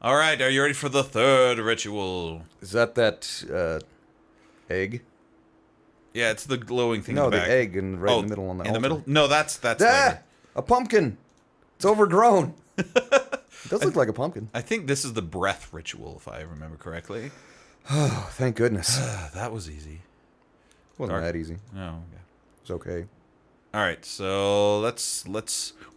All right, are you ready for the third ritual? Is that egg? Yeah, it's the glowing thing No, in the back. the egg in the middle on the in the altar. middle? No, that's later. A pumpkin! It's overgrown! It does look like a pumpkin. I think this is the breath ritual, if I remember correctly. Oh, thank goodness. That was easy. Wasn't that easy. No, yeah. It's okay. All right, so let's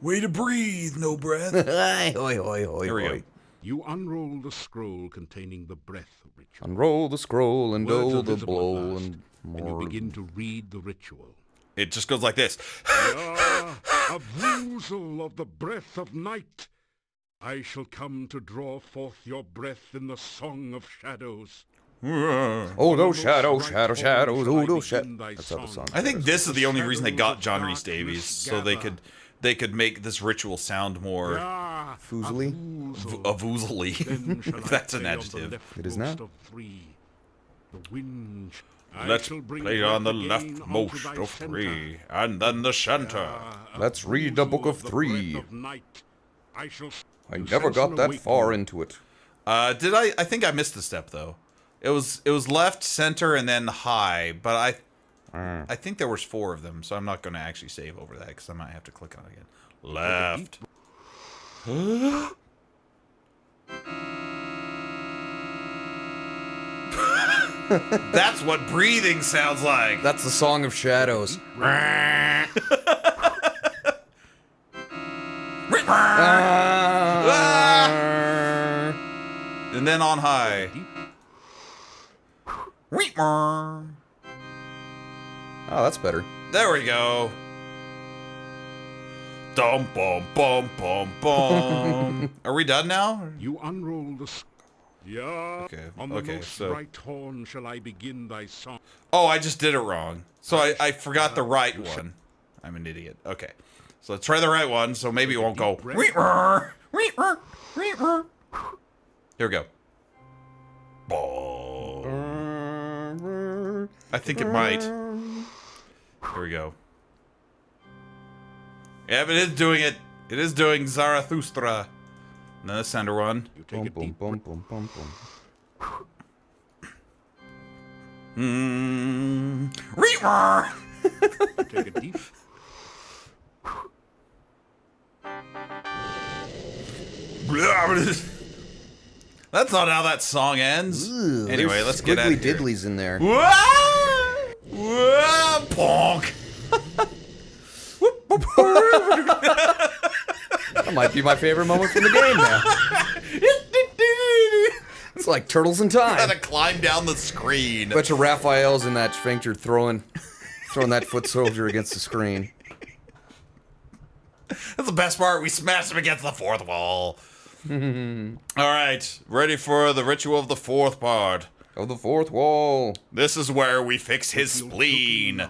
way to breathe, no breath. Hoi, hoi, hoi, Here we go. hoi. You unroll the scroll containing the breath ritual. Unroll the scroll and Words do are the visible blow at last, and and you more. begin to read the ritual. It just goes like this. A woozle of the breath of night. I shall come to draw forth your breath in the song of shadows. Oh, those shadows, shadows, oh, those shadows. That's how the song I think goes. this is the only reason they got John Rhys-Davies, so they could make this ritual sound more Foozly? avoozly, if that's an adjective. It is now. Let's play on the leftmost of three, and then the center. Let's read the book of 3. I never got that far into it. Did I think I missed a step though. It was left, center, and then high, but I think there was 4 of them, so I'm not going to actually save over that because I might have to click on it again. Left. That's what breathing sounds like. That's the song of shadows. And then on high. Oh, that's better. There we go. Dum bum bum bum bum. Are we done now? You unroll the Okay. On the Okay. most So. bright horn shall I begin thy song. Oh, I just did it wrong. So I forgot the right one. I'm an idiot. Okay. So let's try the right one. So maybe it won't go. Here we go. I think it might. Here we go. Yeah, but it is doing it. It is doing Zarathustra. And then the center one. You take a deep Boom, boom, boom, take a deep That's not how that song ends. Ooh, Anyway, there's let's get out of here. diddlies in there. Bonk. That might be my favorite moment from the game now. It's like Turtles in Time. Gotta climb down the screen. Bunch of Raphaels in that sphincter throwing that foot soldier against the screen. That's the best part. We smashed him against the 4th wall. All right, ready for the ritual of the 4th part. Of the 4th wall. This is where we fix his spleen.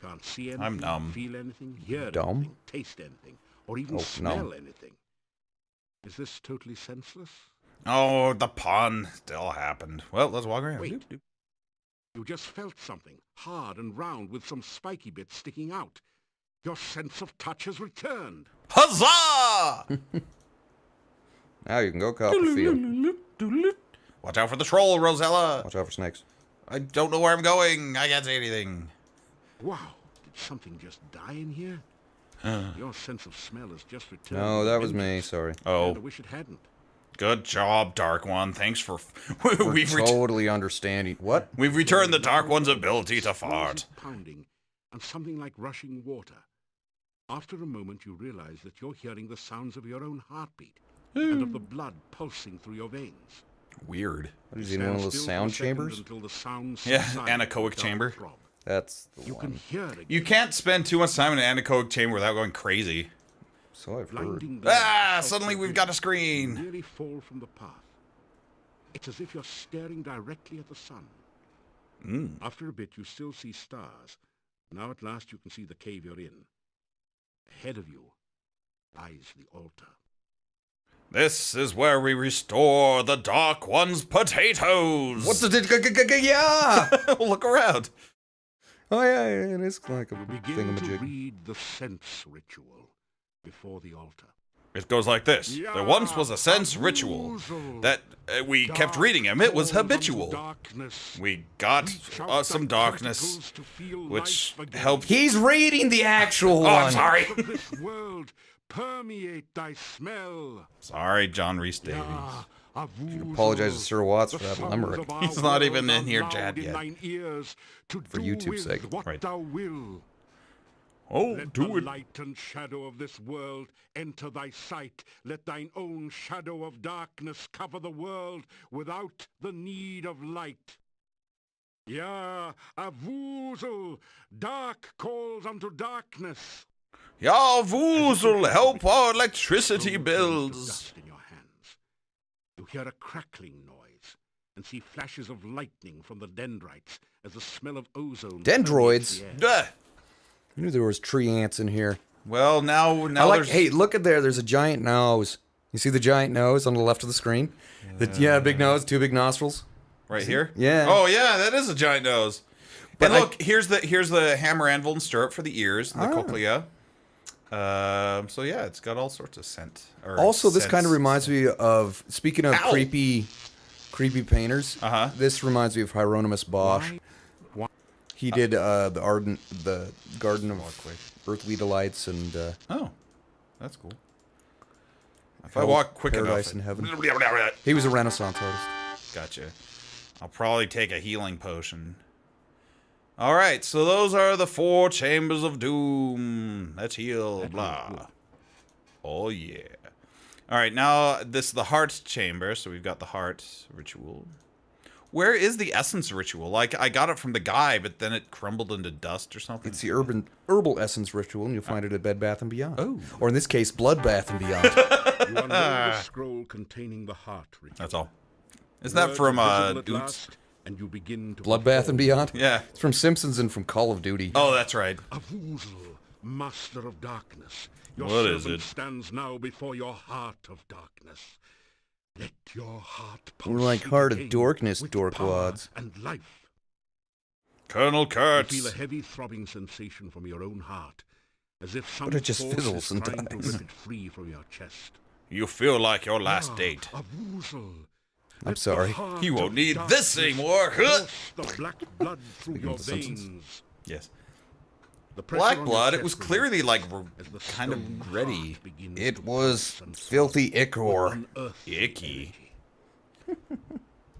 Can't see anything, I'm numb. feel anything, hear Dumb? anything, taste anything, or even smell numb. anything. Is this totally senseless? Oh, the pun still happened. Well, let's walk around. Wait. You just felt something, hard and round with some spiky bits sticking out. Your sense of touch has returned. Huzzah! Now you can go Copperfield. Watch out for the troll, Rosella. Watch out for snakes. I don't know where I'm going. I can't see anything. Wow, did something just die in here? Your sense of smell has just returned. No, that was me. Vengeance. Sorry. And I Oh, wish it hadn't. good job, Dark One. Thanks for... We're we've totally understanding. What? returned the Dark One's ability to fart. Pounding and something like rushing water. After a moment, you realize that you're hearing the sounds of your own heartbeat and of the blood pulsing through your veins. Weird. What is he in one of those sound chambers? Until the sound Yeah, subsides anechoic with a chamber. throb. That's the You can one. hear it. You can't spend too much time in an anechoic chamber without going crazy. So I've heard. Blinding glare Ah, helps suddenly your we've got a vision. screen. You nearly fall from the path. It's as if you're staring directly at the sun. After a bit, you still see stars. Now at last you can see the cave you're in. Ahead of you lies the altar. This is where we restore the Dark One's potatoes. What's the yeah? Look around. Oh yeah, it is like a Begin to thingamajig. read the sense ritual before the altar. It goes like this. There once was a sense ritual that we kept reading him. It was habitual. We got some darkness, which helped. He's reading the actual one. I'm sorry. This world permeate thy smell. Sorry, John Rhys-Davies. Apologize to Sir Watts for that limerick. He's not even in here, Chad, yet. For YouTube's sake. Right. Oh, let do it. Light and shadow of this world enter thy sight. Let thine own shadow of darkness cover the world without the need of light. Ja, a woozle, dark calls unto darkness. Ja, woozle, help our electricity bills. Dust in your hands. You hear a crackling noise and see flashes of lightning from the dendrites as the smell of ozone. Dendroids? Duh. I knew there was tree ants in here. Well, now there's... Hey, look at there. There's a giant nose. You see the giant nose on the left of the screen? Big nose, 2 big nostrils. Right here? Yeah. Oh, yeah, that is a giant nose. But look, here's the hammer, anvil, and stirrup for the ears, the cochlea. So yeah, it's got all sorts of scent. Also, this kind of reminds me of, speaking of creepy painters, this reminds me of Hieronymus Bosch. He did the Garden of Earthly Delights and... oh, that's cool. If I walk quick Paradise enough... in Heaven. He was a Renaissance artist. Gotcha. I'll probably take a healing potion. Alright, so those are the 4 chambers of doom. Let's heal, blah. Oh, yeah. Alright, now this is the heart chamber, so we've got the heart ritual. Where is the essence ritual? Like, I got it from the guy, but then it crumbled into dust or something. It's the herbal essence ritual, and you'll find it at Bed Bath & Beyond. Oh. Or in this case, Blood Bath & Beyond. You unroll the scroll containing the heart ritual. That's all. Isn't that from, Oots? And you begin to Blood Bath & Beyond? Yeah. It's from Simpsons and from Call of Duty. Oh, that's right. A woozle, master of darkness. Your What is servant it? stands now before your heart of darkness. Let your heart We're like Heart of again Dorkness, with dorkwads. power and life. Colonel You Kurtz. feel a heavy throbbing sensation from your own heart, as if some But it just force fizzles is trying to sometimes. rip it free from your chest. You feel like your last Ah, date. A woozle. I'm sorry. You won't need this anymore. Huh? The black blood through your veins. Yes. The pressure Black on your blood, it chest was clearly like as the kind of stone ready. heart begins It to was pulse and filthy throb ichor. with unearthly Icky. energy.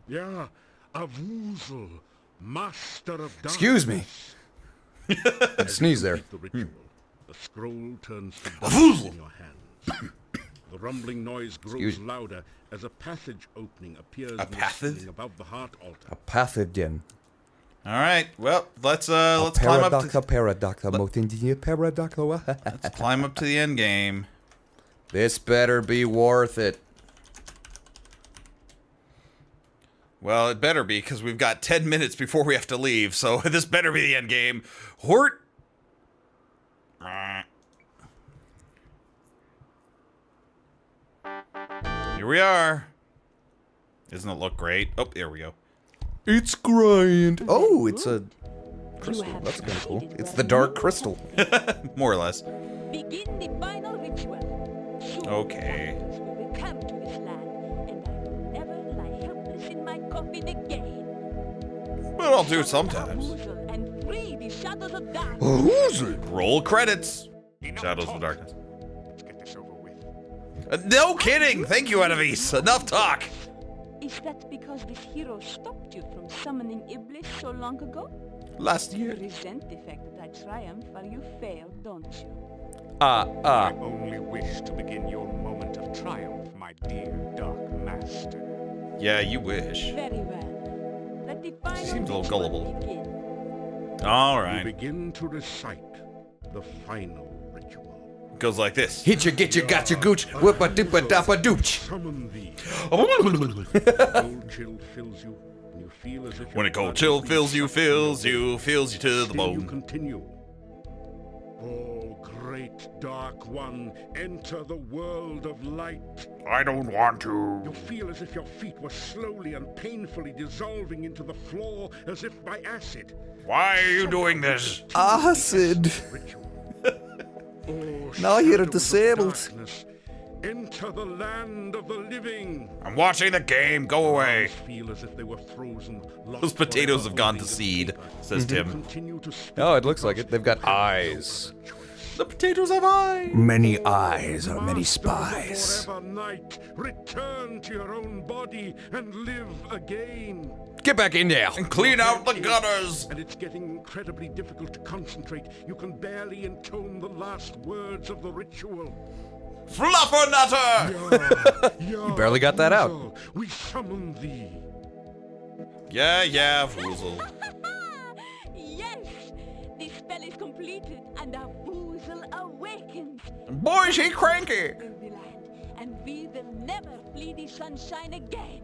Yeah, a woozle, master of darkness. Excuse me. I'd sneeze there. The ritual. The scroll turns to A dust woozle. in your hands. The rumbling noise grows Excuse me. louder as a passage opening appears A in the passage? ceiling above the heart altar. A pathogen. All right. Well, let's climb up to Let's climb up to the end game. This better be worth it. Well, it better be because we've got 10 minutes before we have to leave. So this better be the end game. Hort. Here we are. Doesn't it look great? Oh, there we go. It's grind. Oh, it's a crystal. That's kind of cool. It's the dark crystal. More or less. Begin the final ritual. Soon Okay. darkness will come to this land, and I will never lie helpless in my coffin again. But I'll do it sometimes. Woozle and free the shadows of darkness. Who's it? Roll credits. Enough Shadows talk. of Darkness. Let's get this over with. No kidding. Thank you, Rhys-Davies. Enough talk. Is that because this hero stopped you from summoning Iblis so long ago? Last You year. resent the fact that I triumphed while you failed, don't you? I only wish to begin your moment of triumph, my dear Dark Master. Yeah, you wish. Very well. Let the final seems a little ritual gullible. begin. All You right. begin to recite the final ritual. Goes like this. Hit you, get you, got you, gooch. Whoop a doop a dap a dooch. Summon thee. Cold chill fills you, and you feel as if When a your cold blood chill is fills you, sucked from your fills you to the Still you bone. continue. Oh, great dark one, enter the world of light. I don't want to. You feel as if your feet were slowly and painfully dissolving into the floor as if by acid. Why are you doing this? Acid. Ritual. Oh, Now you're shadows of disabled. darkness, Enter the land of the living. I'm watching the game. Go away. Feel as if they were frozen. Those potatoes have gone to seed, says Tim. Oh, it looks like it. They've got eyes. The potatoes have eyes. Many eyes are many spies. Forever night, return to your own body and live again. Get back in there. And clean out the gutters. And it's getting incredibly difficult to concentrate. You can barely intone the last words of the ritual. Fluffernutter! You barely got that out. We summon thee. Yeah, Foozle. Yes! The spell is completed and our Foozle awakens. Boy, is he cranky. Land, and we will never flee the sunshine again.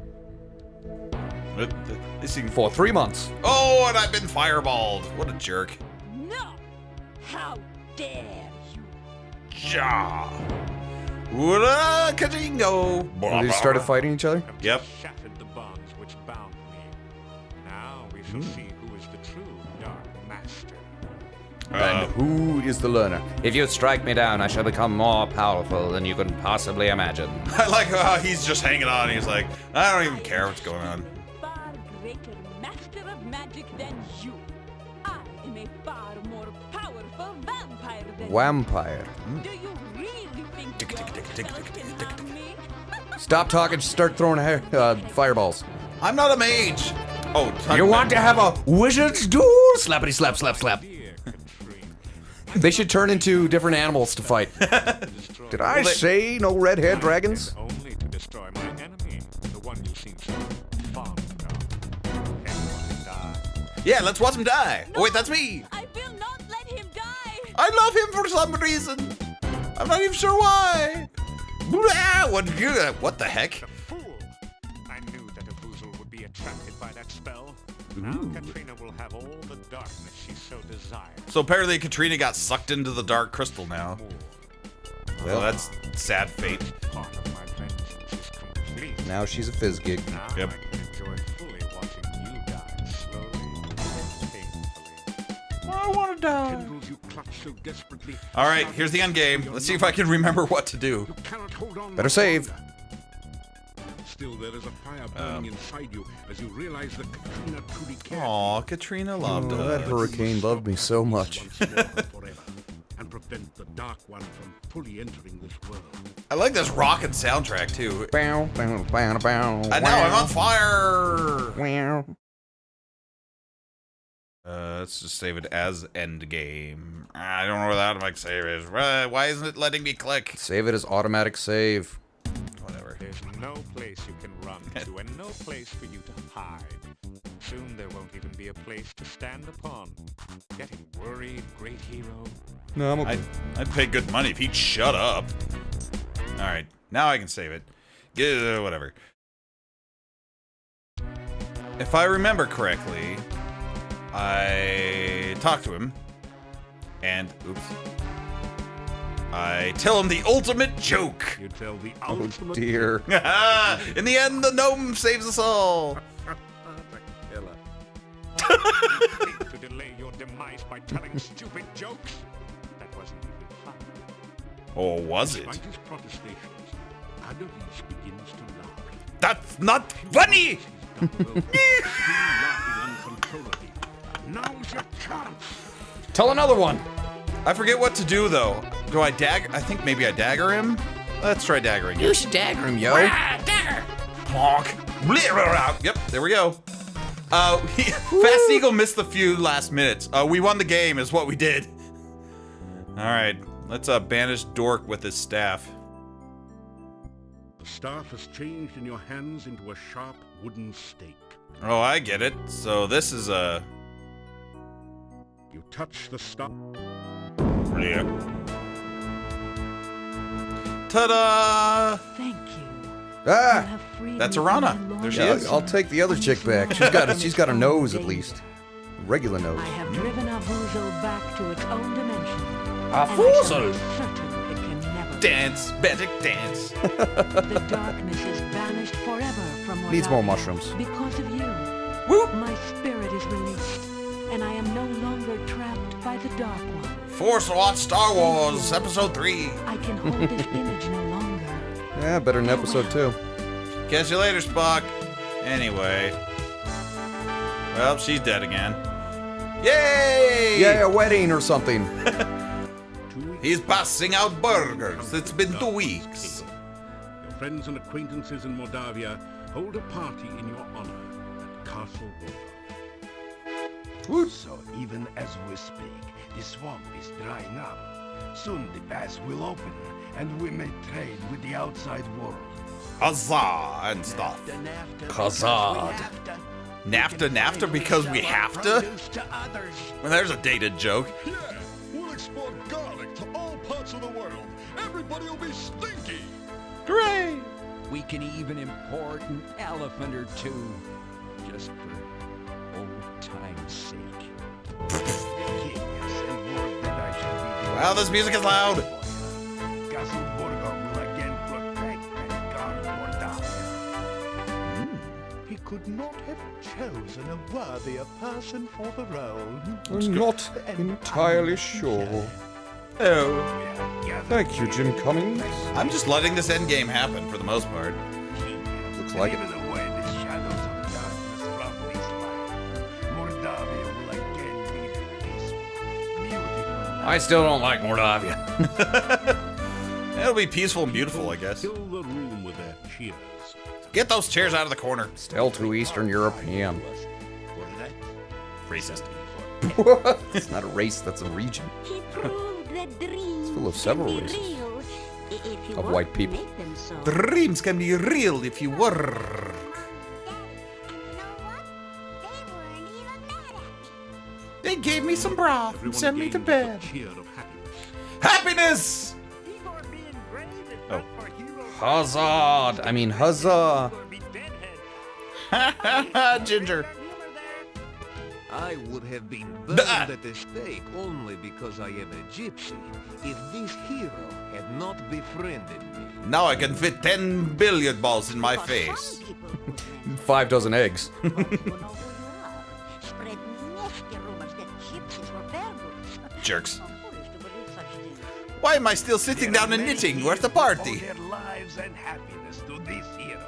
For 3 months. Oh, and I've been fireballed. What a jerk. No! How dare you! Ja. Kadingo. They started fighting each other? Yep. Shattered the bonds which bound me. Now we shall see who is the true Dark Master. And who is the learner? If you strike me down, I shall become more powerful than you can possibly imagine. I like how he's just hanging on. He's like, I don't even care what's going on. Far greater master of magic than you. I am a far more powerful vampire than Vampire. you. Do you really think your spells can harm me? Stop talking, start throwing fireballs. I'm not a mage. Oh, You want to have a wizard's duel? Slappity slap, slap, slap. They should turn into different animals to fight. Did I say no red-haired dragons? Only to destroy my enemy, the one you seem so fond of. Everyone die. Yeah, let's watch him die. Oh, wait, that's me. I will not let him die. I love him for some reason. I'm not even sure why. Blah, what the heck? Fool! I knew that a Boozle would be attracted by that spell. Now Katrina will have all the darkness she so desires. So apparently Katrina got sucked into the dark crystal now. Well, that's sad fate. Part of my vengeance is complete. Now she's a fizz gig. Now Yep. I can enjoy fully watching you die slowly and painfully. I want to die. Tendrils you clutch so desperately. All right, here's the end game. Let's see if I can remember what to do. You cannot hold on. Better save. Still, there is a fire burning inside you as you realize that Katrina truly cares. Aw, Katrina loved Oh, that us. hurricane loved me so much. Once more and forever, and prevent the Dark One from fully entering this world. I like this rockin' soundtrack too. Bow, bow, bow, bow, And now I'm on fire. Wow. Let's just save it as end game. I don't know where the automatic save is. Why isn't it letting me click? Save it as automatic save. Whatever. There's no place you can run to and no place for you to hide. Soon there won't even be a place to stand upon. Getting worried, great hero? No, I'm okay. I'd pay good money if he'd shut up. All right, now I can save it. Whatever. If I remember correctly, I talk to him, and oops, I tell him the ultimate joke. You tell the Oh ultimate dear. In the end, the gnome saves us all. the killer. To delay your demise by telling stupid jokes? That wasn't even fun. Or was it? Despite his protestations, Rhys-Davies begins to laugh. That's not funny. Still laughing uncontrollably. Now's your chance. Tell another one. I forget what to do though. Do I dagger? I think maybe I dagger him. Let's try daggering. You should dagger him, yo. Dagger. Plonk. Yep, there we go. Fast Eagle missed the few last minutes. We won the game is what we did. All right, let's banish Dork with his staff. The staff has changed in your hands into a sharp wooden stake. Oh, I get it. So this is a... You touch the staff. Yeah. Ta-da! Thank you. You Ah! have freed That's me from Arana. my There she long is. I'll take the other chick back. She's got a nose at least. A regular nose. I have driven our Boozle back to its own dimension. A and I shall Boozle? be certain it can never Dance, magic dance. The darkness is banished forever from what Needs I more am mushrooms. Because of you. Whoop. My spirit is released, and I am no longer trapped by the Dark One. Force Watch Star Wars Episode 3. I can hold this image no longer. Yeah, better than episode 2. Catch you later, Spock. Anyway. Well, she's dead again. Yay! Yeah, a wedding or something. He's passing out burgers. It's been 2 weeks. Your friends and acquaintances in Moldavia hold a party in your honor at Castle Waldorf. So even as we speak, the swamp is drying up. Soon the pass will open, and we may trade with the outside world. Huzzah and stuff. Huzzah. NAFTA because we have to? Well, there's a dated joke. Yeah, we'll export garlic to all parts of the world. Everybody will be stinky. Hooray! We can even import an elephant or two, just for old time's sake. Wow, this music is loud. Castle Waldorf will again protect and guard Moldavia. He could not have chosen a worthier person for the role. I'm not entirely sure. Oh. Thank you, Jim Cummings. I'm just letting this end game happen for the most part. Looks like it. Even away the shadows of darkness from this land, Moldavia will again be the peaceful, beautiful. I still don't like Mordavia. It'll be peaceful and beautiful, I guess. Fill the room with their cheers. Get those chairs out of the corner. Still too Eastern European. Racist. It's not a race, that's a region. He proved that dreams full of several can be races real if you of want white to people. make them so. Dreams can be real if you work. And you know what? They weren't even mad at me. They gave me some broth and Everyone sent me to again bed. with a cheer of happiness. Happiness! Oh. Huzzah! I mean, huzzah! Ginger. I would have been burned at the stake only because I am a gypsy if this hero had not befriended me. Now I can fit 10 billiard balls in my face. 5 dozen eggs. Spread nasty rumors that gypsies were werewolves. Jerks. How foolish to believe such things. Why am I still sitting down and knitting? Where's the party? Their lives and happiness to this hero.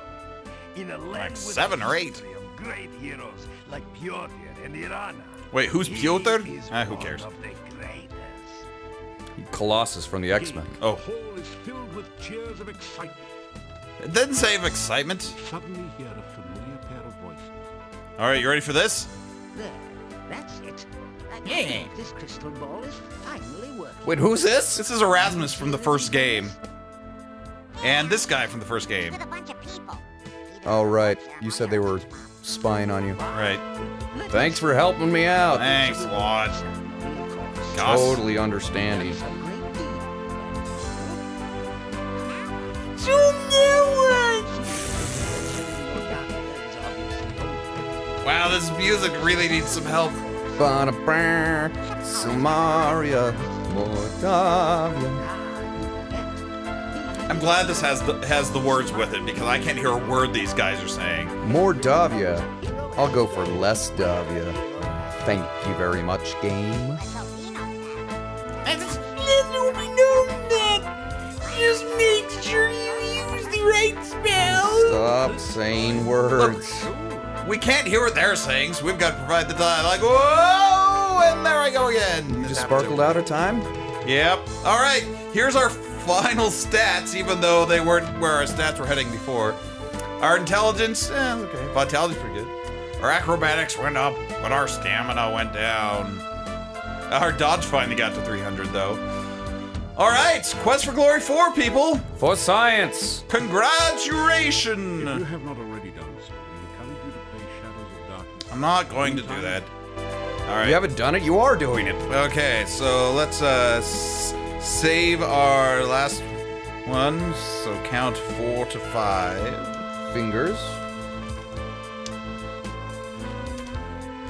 In a land Like with 7 or 8. a history of great heroes like Piotr and Irana. Wait, who's He Piotr? is Who one cares? of the greatest. Colossus from the X-Men. Oh, The hall is filled with cheers of excitement. it didn't say of excitement. Suddenly hear a familiar pair of voices. All right, you ready for this? There, that's it. I Yeah. think this crystal ball is finally working. Wait, who's this? This is Erasmus from the first game. And this guy from the first game. With a bunch of people. Oh, right. You said they were spying on you. Right. Thanks for helping me out. Thanks a lot. Gosh. Totally understanding. Wow, this music really needs some help. Ba-da-ba, Samaria, Moldavia. I'm glad this has the words with it because I can't hear a word these guys are saying. Mordavia. I'll go for less Davia. Thank you very much, game. Just make sure you use the right spell. Stop saying words. We can't hear what they're saying, so we've got to provide the dialogue. Whoa! And there I go again. You just sparkled out of time? Yep. All right. Here's our final stats, even though they weren't where our stats were heading before. Our intelligence, okay. Vitality's pretty good. Our acrobatics went up, but our stamina went down. Our dodge finally got to 300, though. All right, Quest for Glory 4, people. For science. Congratulations. If you have not already done so, we encourage you to play Shadows of Darkness. I'm not going to do that. All right. You haven't done it, you are doing it. Okay, so let's save our last one. So count 4 to 5. Fingers.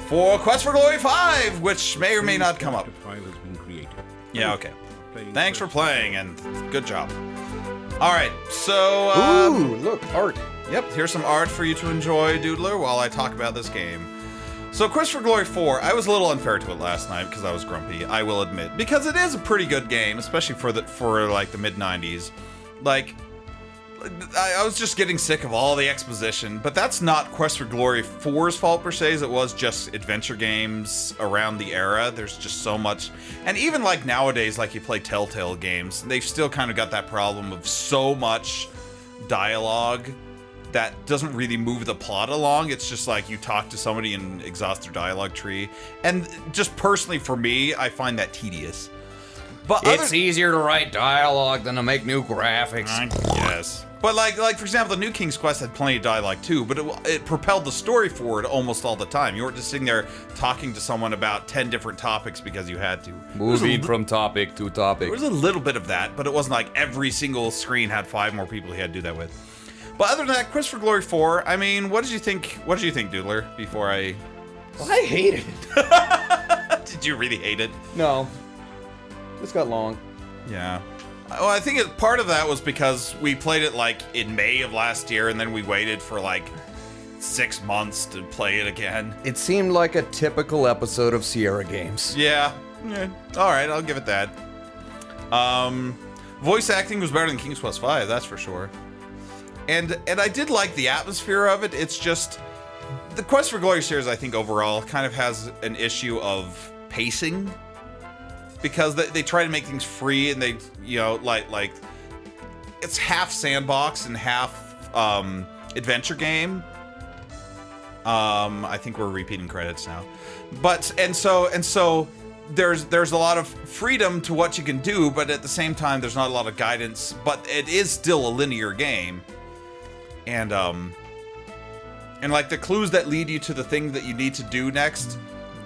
For Quest for Glory 5, which may or may not come up. The file has been created. Yeah, okay. Playing Thanks for first. playing, and good job. All right, so... Ooh, look, art. Yep, here's some art for you to enjoy, Doodler, while I talk about this game. So Quest for Glory 4, I was a little unfair to it last night because I was grumpy, I will admit. Because it is a pretty good game, especially for like the mid-90s. Like, I was just getting sick of all the exposition, but that's not Quest for Glory 4's fault per se, as it was just adventure games around the era. There's just so much, and even like nowadays, like you play Telltale games, they've still kind of got that problem of so much dialogue that doesn't really move the plot along. It's just like you talk to somebody and exhaust their dialogue tree. And just personally for me, I find that tedious. But it's easier to write dialogue than to make new graphics. Yes. But like for example, the new King's Quest had plenty of dialogue too, but it propelled the story forward almost all the time. You weren't just sitting there talking to someone about 10 different topics because you had to. Moving from topic to topic. There was a little bit of that, but it wasn't like every single screen had 5 more people he had to do that with. But other than that, Quest for Glory 4, I mean, what did you think, Doodler, before I... Well, I hated it. Did you really hate it? No. This got long. Yeah. Well, I think part of that was because we played it, like, in May of last year, and then we waited for, like, 6 months to play it again. It seemed like a typical episode of Sierra Games. Yeah. All right, I'll give it that. Voice acting was better than King's Quest V, that's for sure. And I did like the atmosphere of it. It's just the Quest for Glory series, I think overall kind of has an issue of pacing, because they try to make things free, and they, you know, like it's half sandbox and half adventure game. I think we're repeating credits now, but and so there's a lot of freedom to what you can do, but at the same time there's not a lot of guidance. But it is still a linear game. And like the clues that lead you to the thing that you need to do next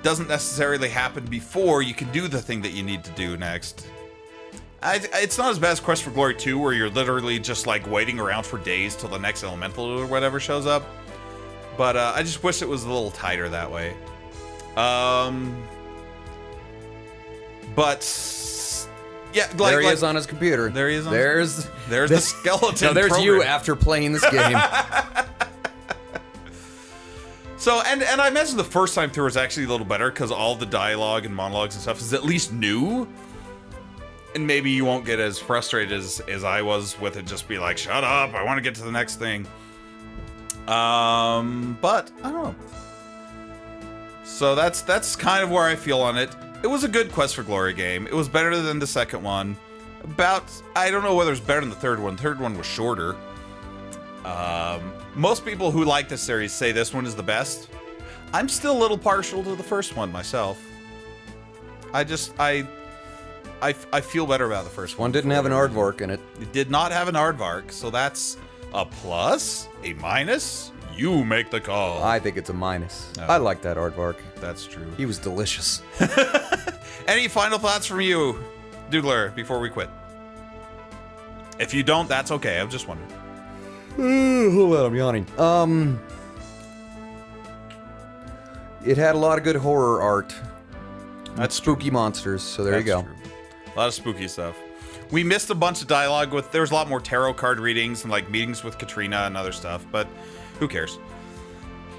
doesn't necessarily happen before you can do the thing that you need to do next. It's not as bad as Quest for Glory 2, where you're literally just like waiting around for days till the next elemental or whatever shows up. But I just wish it was a little tighter that way. But yeah, there he is on his computer. There he is. There's the skeleton. No, there's program. you after playing this game. So, and I imagine the first time through was actually a little better, because all the dialogue and monologues and stuff is at least new. And maybe you won't get as frustrated as I was with it, just be like, shut up, I want to get to the next thing. But, I don't know. So that's kind of where I feel on it. It was a good Quest for Glory game. It was better than the second one. I don't know whether it's better than the third one. The third one was shorter. Most people who like this series say this one is the best. I'm still a little partial to the first one myself. I feel better about the first one. One didn't have an aardvark in it. It did not have an aardvark, so that's a plus, a minus. You make the call. I think it's a minus. Oh. I like that aardvark. That's true. He was delicious. Any final thoughts from you, Doodler, before we quit? If you don't, that's okay. I'm just wondering. Hold on, I'm yawning. It had a lot of good horror art. That's spooky monsters, so there you go. True. A lot of spooky stuff. We missed a bunch of dialogue there was a lot more tarot card readings and like meetings with Katrina and other stuff, but who cares?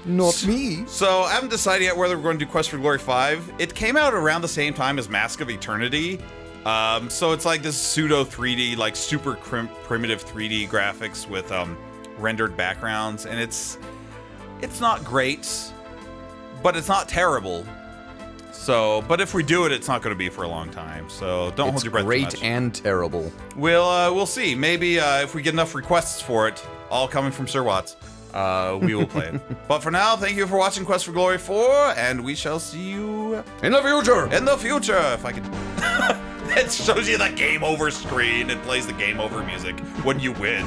Not me. So I haven't decided yet whether we're going to do Quest for Glory 5. It came out around the same time as Mask of Eternity. So it's like this pseudo 3D, like super primitive 3D graphics with rendered backgrounds, and it's not great, but it's not terrible. So, but if we do it, it's not going to be for a long time. So don't hold your breath. It's too much. great and terrible. We'll see. Maybe if we get enough requests for it, all coming from Sir Watts, we will play it. But for now, thank you for watching Quest for Glory 4, and we shall see you in the future. In the future, if I can. It shows you the game over screen. It plays the game over music when you win.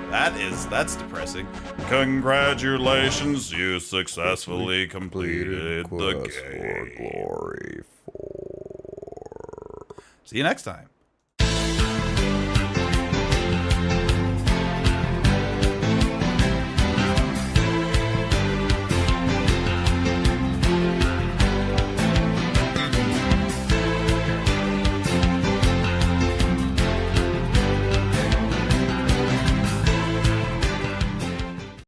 That's depressing. Congratulations, you successfully completed the game. For Glory 4. See you next time.